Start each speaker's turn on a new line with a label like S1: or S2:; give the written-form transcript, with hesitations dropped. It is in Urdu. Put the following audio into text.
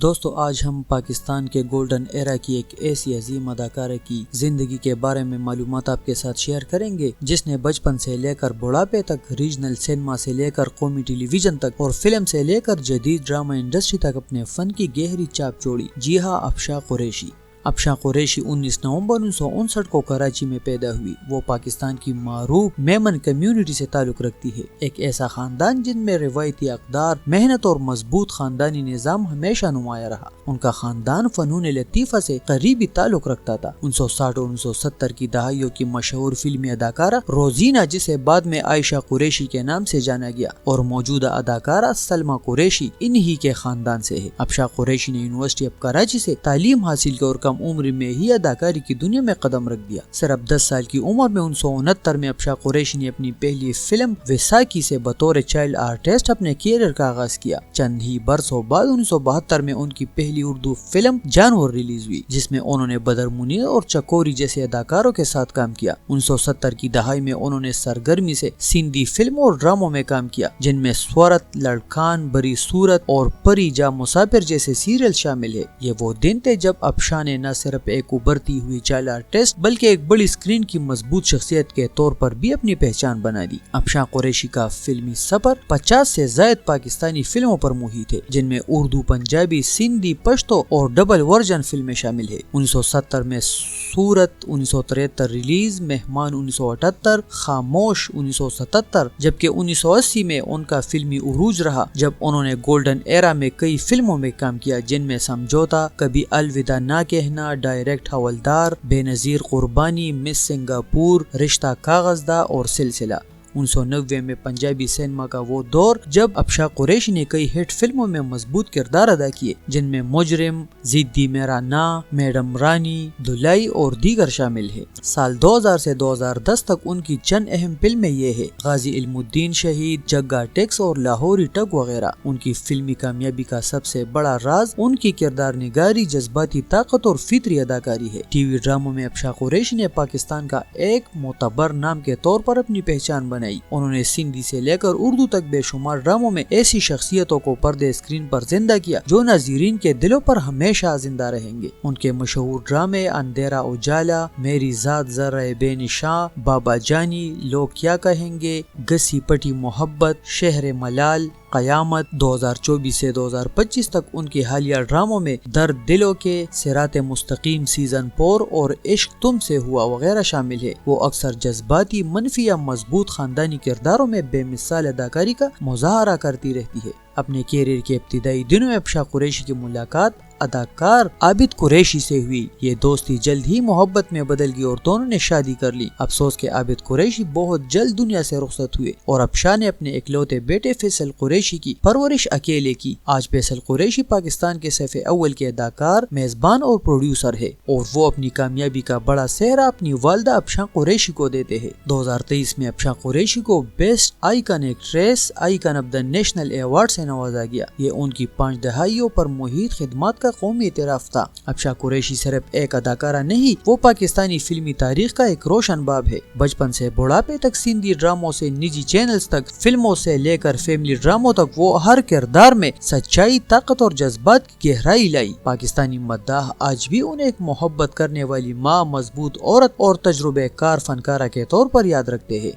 S1: دوستو آج ہم پاکستان کے گولڈن ایرا کی ایک ایسی عظیم اداکارہ کی زندگی کے بارے میں معلومات آپ کے ساتھ شیئر کریں گے جس نے بچپن سے لے کر بڑھاپے تک، ریجنل سینما سے لے کر قومی ٹیلی ویژن تک اور فلم سے لے کر جدید ڈرامہ انڈسٹری تک اپنے فن کی گہری چھاپ چھوڑی۔ جی ہاں، افشاں قریشی۔ افشاں قریشی 19 نومبر 1959 کو کراچی میں پیدا ہوئی۔ وہ پاکستان کی معروف میمن کمیونٹی سے تعلق رکھتی ہے، ایک ایسا خاندان جن میں روایتی اقدار، محنت اور مضبوط خاندانی نظام ہمیشہ نمایاں رہا۔ ان کا خاندان فنون لطیفہ سے قریبی تعلق رکھتا تھا۔ 1960 اور 1970 کی دہائیوں کی مشہور فلمی اداکارہ روزینہ، جسے بعد میں عائشہ قریشی کے نام سے جانا گیا، اور موجودہ اداکارہ سلمیٰ قریشی انہی کے خاندان سے ہے۔ افشاں قریشی نے یونیورسٹی آف کراچی سے تعلیم حاصل کی اور کم عمر میں ہی اداکاری کی دنیا میں قدم رکھ دیا۔ صرف 10 سال کی عمر میں 1969 میں افشاں قریشی نے اپنی پہلی فلم ویساکھی سے بطور چائلڈ آرٹسٹ اپنے کیریئر کا آغاز کیا۔ چند ہی برسوں بعد 1972 میں ان کی پہلی اردو فلم جانور ریلیز ہوئی، جس میں انہوں نے بدر منیر اور چکوری جیسے اداکاروں کے ساتھ کام کیا۔ 1970 کی دہائی میں انہوں نے سرگرمی سے سندھی فلموں اور ڈراموں میں کام کیا، جن میں سورت، لڑکان، بری صورت اور پری جا مسافر جیسے سیریل شامل ہے۔ یہ وہ دن تھے جب افشاں نے نہ صرف ایک ابھرتی ہوئی چائلڈ آرٹسٹ بلکہ ایک بڑی اسکرین کی مضبوط شخصیت کے طور پر بھی اپنی پہچان بنا دی۔ افشاں قریشی کا فلمی سفر 50 سے زائد پاکستانی فلموں پر محیط ہے، جن میں اردو، پنجابی، سندھی، پشتو اور ڈبل ورژن فلمیں شامل ہیں۔ 1970 میں سورت 1973 ریلیز، مہمان 1978، خاموش 1977، جبکہ 1980 میں ان کا فلمی عروج رہا جب انہوں نے گولڈن ایرا میں کئی فلموں میں کام کیا، جن میں سمجھوتا، کبھی الوداع نہ کہنا، ڈائریکٹ حوالدار، بے نظیر قربانی، مس سنگاپور، رشتہ کاغذداں اور سلسلہ۔ 1990 میں پنجابی سینما کا وہ دور جب افشاں قریشی نے کئی ہٹ فلموں میں مضبوط کردار ادا کیے، جن میں مجرم، ضدی میرا ناں، میڈم رانی، دلائی اور دیگر شامل ہیں۔ سال 2000 سے 2010 تک ان کی چند اہم فلمیں یہ ہیں: غازی علم الدین شہید، جگا ٹیکس اور لاہوری ٹگ وغیرہ۔ ان کی فلمی کامیابی کا سب سے بڑا راز ان کی کردار نگاری، جذباتی طاقت اور فطری اداکاری ہے۔ ٹی وی ڈراموں میں افشاں قریشی نے پاکستان کا ایک معتبر نام کے طور پر اپنی پہچان بنائی۔ انہوں نے سندھی سے لے کر اردو تک بے شمار ڈراموں میں ایسی شخصیتوں کو پردے اسکرین پر زندہ کیا جو ناظرین کے دلوں پر ہمیشہ زندہ رہیں گے۔ ان کے مشہور ڈرامے اندھیرا اجالا، میری ذات ذرہ بے نشاں، بابا جانی، لوگ کیا کہیں گے، گسی پٹی محبت، شہر ملال، قیامت۔ 2024 سے 2025 تک ان کے حالیہ ڈراموں میں درد دلوں کے، صراط مستقیم سیزن 4 اور عشق تم سے ہوا وغیرہ شامل ہے۔ وہ اکثر جذباتی، منفی یا مضبوط خاندانی کرداروں میں بے مثال اداکاری کا مظاہرہ کرتی رہتی ہے۔ اپنے کیریئر کے ابتدائی دنوں میں افشاں قریشی کی ملاقات اداکار عابد قریشی سے ہوئی۔ یہ دوستی جلد ہی محبت میں بدل گئی اور دونوں نے شادی کر لی۔ افسوس کہ عابد قریشی بہت جلد دنیا سے رخصت ہوئے اور افشاں نے اپنے اکلوتے بیٹے فیصل قریشی کی پرورش اکیلے کی۔ آج فیصل قریشی پاکستان کے صف اول کے اداکار، میزبان اور پروڈیوسر ہے، اور وہ اپنی کامیابی کا بڑا سہرا اپنی والدہ افشاں قریشی کو دیتے ہیں۔ 2023 میں افشاں قریشی کو best icon actress, icon of the national award سے نوازا گیا۔ یہ ان کی 5 دہائیوں پر محیط خدمات کا قومی اعتراف تھا۔ افشاں قریشی صرف ایک اداکارہ نہیں، وہ پاکستانی فلمی تاریخ کا ایک روشن باب ہے۔ بچپن سے بڑھاپے تک، سندھی ڈراموں سے نجی چینلز تک، فلموں سے لے کر فیملی ڈراموں تک، وہ ہر کردار میں سچائی، طاقت اور جذبات کی گہرائی لائی۔ پاکستانی مداح آج بھی انہیں ایک محبت کرنے والی ماں، مضبوط عورت اور تجربے کار فنکارہ کے طور پر یاد رکھتے ہیں۔